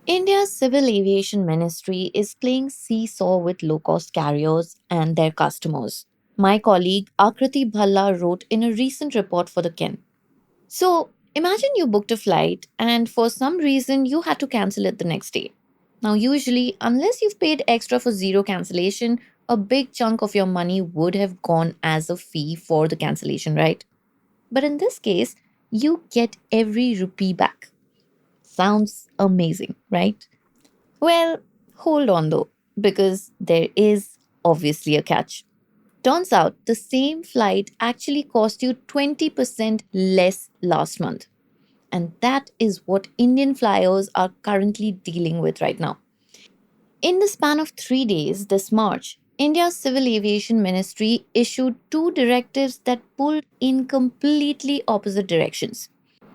India's Civil Aviation Ministry is playing seesaw with low cost carriers and their customers. My colleague Akriti Bhalla wrote in a recent report for the Ken. So, imagine you booked a flight and for some reason you had to cancel it the next day. Now, usually, unless you've paid extra for zero cancellation, a big chunk of your money would have gone as a fee for the cancellation, right? But in this case, you get every rupee back. Sounds amazing, right? Well, hold on though, because there is obviously a catch. Turns out the same flight actually cost you 20% less last month. And that is what Indian flyers are currently dealing with right now. In the span of 3 days this March, India's Civil Aviation Ministry issued two directives that pulled in completely opposite directions.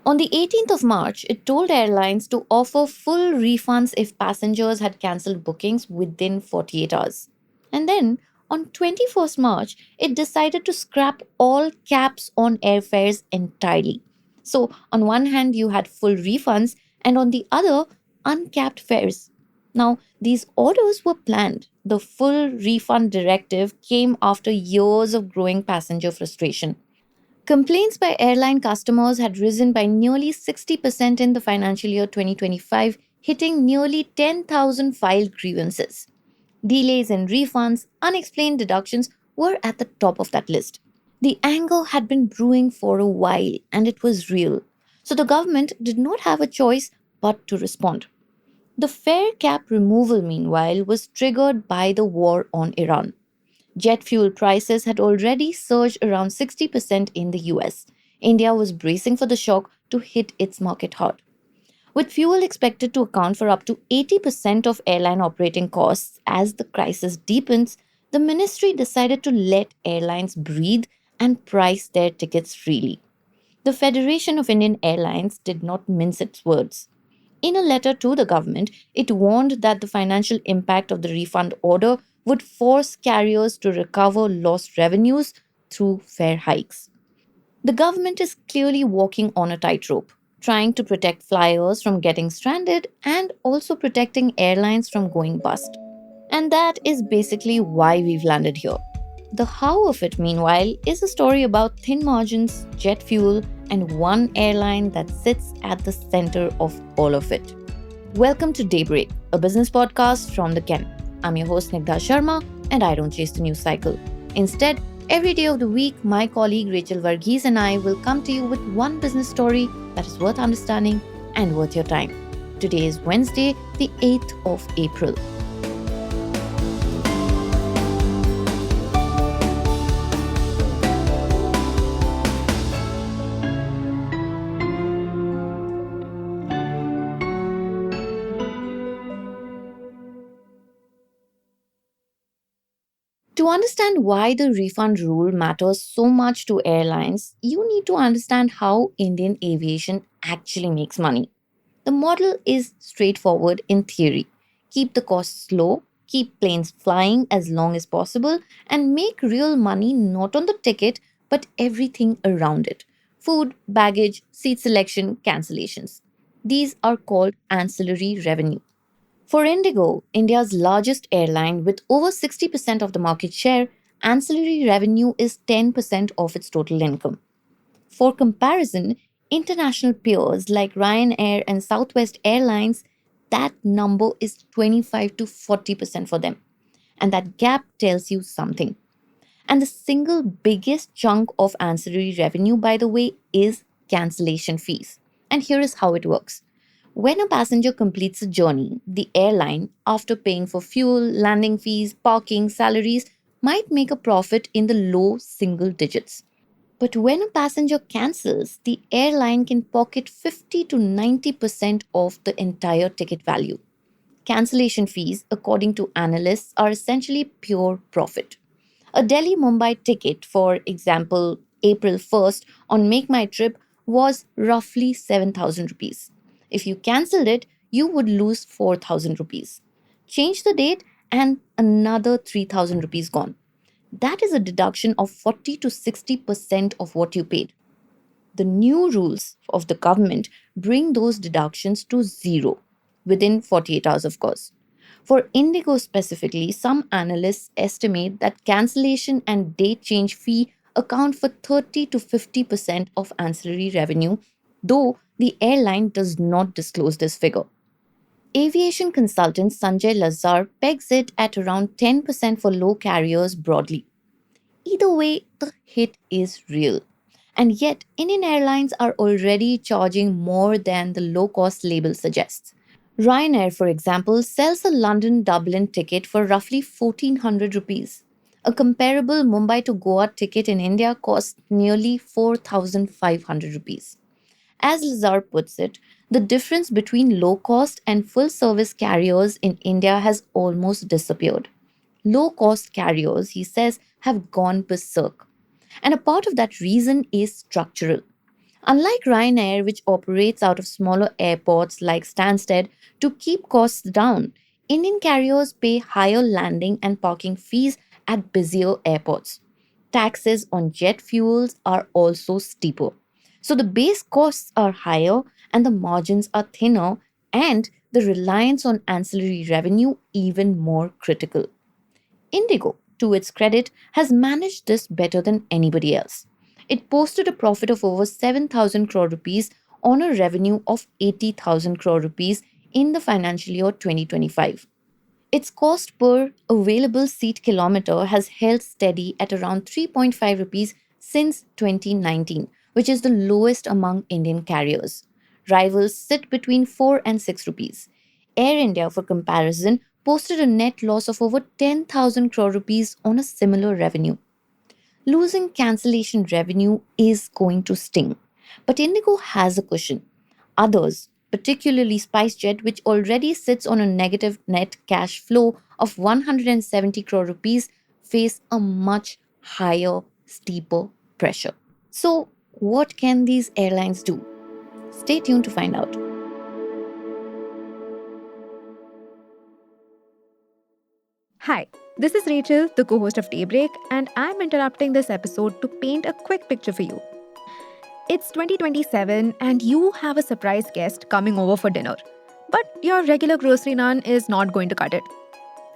On the 18th of March, it told airlines to offer full refunds if passengers had cancelled bookings within 48 hours. And then, on 21st March, it decided to scrap all caps on airfares entirely. So, on one hand, you had full refunds, and on the other, uncapped fares. Now, these orders were planned. The full refund directive came after years of growing passenger frustration. Complaints by airline customers had risen by nearly 60% in the financial year 2025, hitting nearly 10,000 filed grievances. Delays in refunds, unexplained deductions were at the top of that list. The anger had been brewing for a while and it was real. So the government did not have a choice but to respond. The fare cap removal, meanwhile, was triggered by the war on Iran. Jet fuel prices had already surged around 60% in the US. India was bracing for the shock to hit its market hard. With fuel expected to account for up to 80% of airline operating costs as the crisis deepens, the ministry decided to let airlines breathe and price their tickets freely. The Federation of Indian Airlines did not mince its words. In a letter to the government, it warned that the financial impact of the refund order would force carriers to recover lost revenues through fare hikes. The government is clearly walking on a tightrope, trying to protect flyers from getting stranded and also protecting airlines from going bust. And that is basically why we've landed here. The how of it, meanwhile, is a story about thin margins, jet fuel, and one airline that sits at the center of all of it. Welcome to Daybreak, a business podcast from the Ken. I'm your host Nigdha Sharma, and I don't chase the news cycle. Instead, every day of the week, my colleague Rachel Varghese and I will come to you with one business story that is worth understanding and worth your time. Today is Wednesday, the 8th of April. To understand why the refund rule matters so much to airlines, you need to understand how Indian aviation actually makes money. The model is straightforward in theory: keep the costs low, keep planes flying as long as possible, and make real money not on the ticket but everything around it: food, baggage, seat selection, cancellations. These are called ancillary revenue. For Indigo, India's largest airline with over 60% of the market share, ancillary revenue is 10% of its total income. For comparison, international peers like Ryanair and Southwest Airlines, that number is 25 to 40% for them. And that gap tells you something. And the single biggest chunk of ancillary revenue, by the way, is cancellation fees. And here is how it works. When a passenger completes a journey, the airline, after paying for fuel, landing fees, parking, salaries, might make a profit in the low single digits. But when a passenger cancels, the airline can pocket 50 to 90% of the entire ticket value. Cancellation fees, according to analysts, are essentially pure profit. A Delhi Mumbai ticket, for example, April 1st on Make My Trip was roughly 7,000 rupees. If you cancelled it, you would lose 4,000 rupees. Change the date and another 3,000 rupees gone. That is a deduction of 40 to 60% of what you paid. The new rules of the government bring those deductions to zero. within 48 hours, of course. For Indigo specifically, some analysts estimate that cancellation and date change fee account for 30 to 50% of ancillary revenue, though the airline does not disclose this figure. Aviation consultant Sanjay Lazar pegs it at around 10% for low carriers broadly. Either way, the hit is real. And yet, Indian Airlines are already charging more than the low cost label suggests. Ryanair, for example, sells a London Dublin ticket for roughly 1400 rupees. A comparable Mumbai to Goa ticket in India costs nearly 4500 rupees. As Lazar puts it, the difference between low cost and full service carriers in India has almost disappeared. Low cost carriers, he says, have gone berserk. And a part of that reason is structural. Unlike Ryanair, which operates out of smaller airports like Stansted to keep costs down, Indian carriers pay higher landing and parking fees at busier airports. Taxes on jet fuels are also steeper. So the base costs are higher and the margins are thinner, and the reliance on ancillary revenue even more critical. Indigo, to its credit, has managed this better than anybody else. It posted a profit of over 7,000 crore rupees on a revenue of 80,000 crore rupees in the financial year 2025. Its cost per available seat kilometer has held steady at around 3.5 rupees since 2019, which is the lowest among Indian carriers. Rivals sit between 4 and 6 rupees. Air India, for comparison, posted a net loss of over 10,000 crore rupees on a similar revenue. Losing cancellation revenue is going to sting. But Indigo has a cushion. Others, particularly SpiceJet, which already sits on a negative net cash flow of 170 crore rupees, face a much higher, steeper pressure. So, what can these airlines do? Stay tuned to find out. Hi, this is Rachel, the co host of Daybreak, and I'm interrupting this episode to paint a quick picture for you. It's 2027, and you have a surprise guest coming over for dinner. But your regular grocery run is not going to cut it.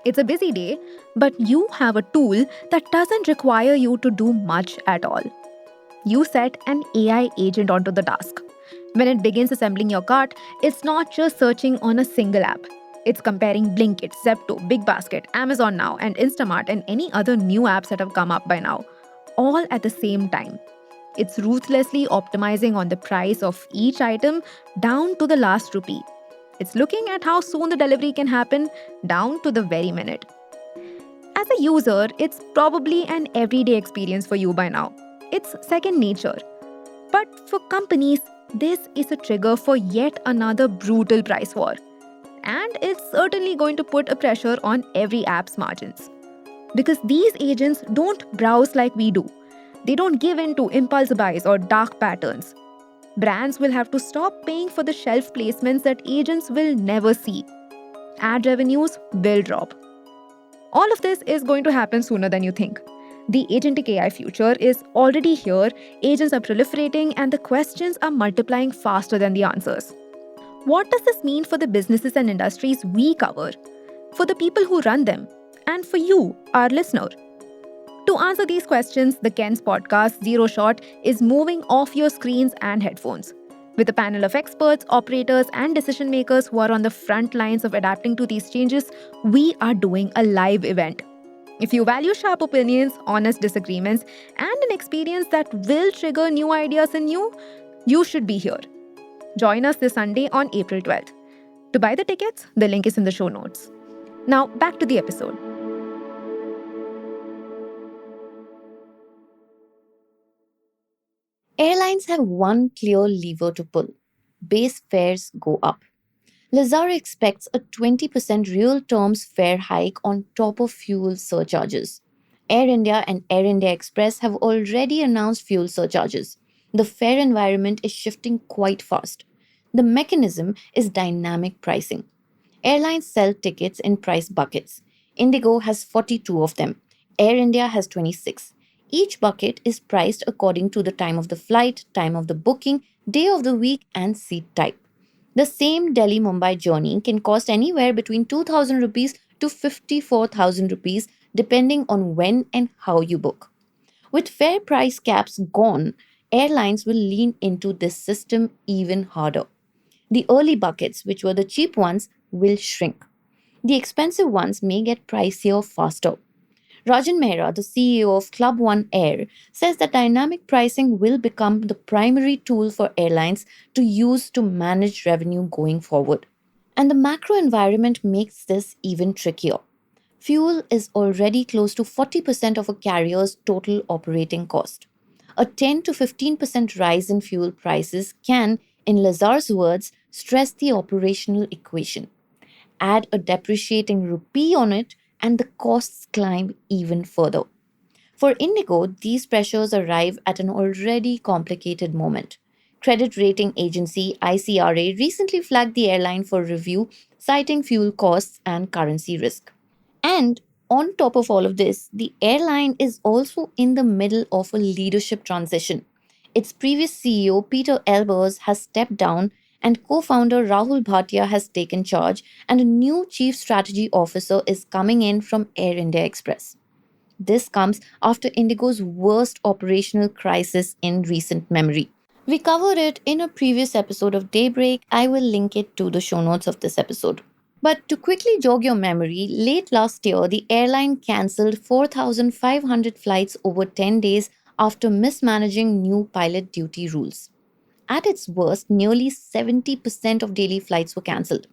It's a busy day, but you have a tool that doesn't require you to do much at all. You set an AI agent onto the task. When it begins assembling your cart, it's not just searching on a single app. It's comparing Blinkit, Zepto, Big Basket, Amazon Now, and Instamart and any other new apps that have come up by now, all at the same time. It's ruthlessly optimizing on the price of each item down to the last rupee. It's looking at how soon the delivery can happen down to the very minute. As a user, it's probably an everyday experience for you by now. It's second nature. But for companies, this is a trigger for yet another brutal price war. And it's certainly going to put a pressure on every app's margins. Because these agents don't browse like we do. They don't give in to impulse buys or dark patterns. Brands will have to stop paying for the shelf placements that agents will never see. Ad revenues will drop. All of this is going to happen sooner than you think. The agentic AI future is already here, agents are proliferating, and the questions are multiplying faster than the answers. What does this mean for the businesses and industries we cover, for the people who run them, and for you, our listener? To answer these questions, the Ken's podcast, Zero Shot, is moving off your screens and headphones. With a panel of experts, operators, and decision makers who are on the front lines of adapting to these changes, we are doing a live event. If you value sharp opinions, honest disagreements, and an experience that will trigger new ideas in you, you should be here. Join us this Sunday on April 12th. To buy the tickets, the link is in the show notes. Now, back to the episode. Airlines have one clear lever to pull: base fares go up. Lazar expects a 20% real terms fare hike on top of fuel surcharges. Air India and Air India Express have already announced fuel surcharges. The fare environment is shifting quite fast. The mechanism is dynamic pricing. Airlines sell tickets in price buckets. Indigo has 42 of them. Air India has 26. Each bucket is priced according to the time of the flight, time of the booking, day of the week, and seat type. The same Delhi Mumbai journey can cost anywhere between 2,000 rupees to 54,000 rupees depending on when and how you book. With fair price caps gone, airlines will lean into this system even harder. The early buckets, which were the cheap ones, will shrink. The expensive ones may get pricier faster. Rajan Mehra, the CEO of Club One Air, says that dynamic pricing will become the primary tool for airlines to use to manage revenue going forward. And the macro environment makes this even trickier. Fuel is already close to 40% of a carrier's total operating cost. A 10 to 15% rise in fuel prices can, in Lazar's words, stress the operational equation. Add a depreciating rupee on it, and the costs climb even further. For Indigo, these pressures arrive at an already complicated moment. Credit rating agency ICRA recently flagged the airline for review, citing fuel costs and currency risk. And on top of all of this, the airline is also in the middle of a leadership transition. Its previous CEO, Peter Elbers, has stepped down, and co founder Rahul Bhatia has taken charge, and a new chief strategy officer is coming in from Air India Express. This comes after Indigo's worst operational crisis in recent memory. We covered it in a previous episode of Daybreak. I will link it to the show notes of this episode. But to quickly jog your memory, late last year, the airline cancelled 4,500 flights over 10 days after mismanaging new pilot duty rules. At its worst, nearly 70% of daily flights were cancelled.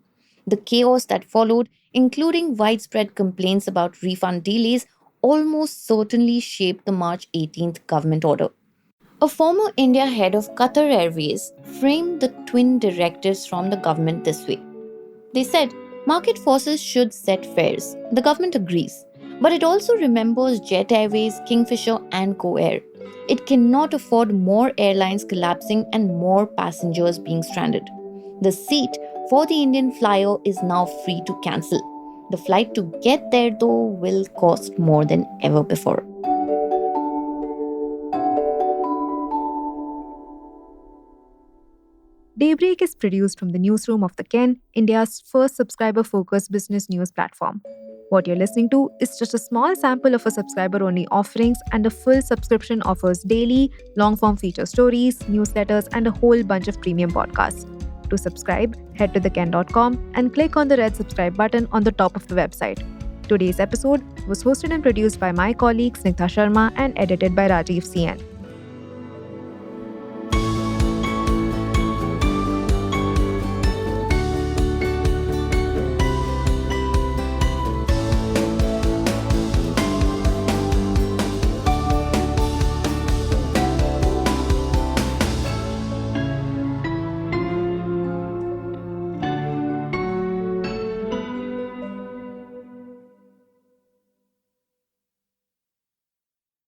The chaos that followed, including widespread complaints about refund delays, almost certainly shaped the March 18th government order. A former India head of Qatar Airways framed the twin directives from the government this way. They said market forces should set fares. The government agrees. But it also remembers Jet Airways, Kingfisher, and Go Air. It cannot afford more airlines collapsing and more passengers being stranded. The seat for the Indian flyer is now free to cancel. The flight to get there, though, will cost more than ever before. Daybreak is produced from the newsroom of The Ken, India's first subscriber focused business news platform. What you're listening to is just a small sample of a subscriber only offerings, and a full subscription offers daily, long form feature stories, newsletters, and a whole bunch of premium podcasts. To subscribe, head to theken.com and click on the red subscribe button on the top of the website. Today's episode was hosted and produced by my colleague Snigdha Sharma and edited by Rajiv CN.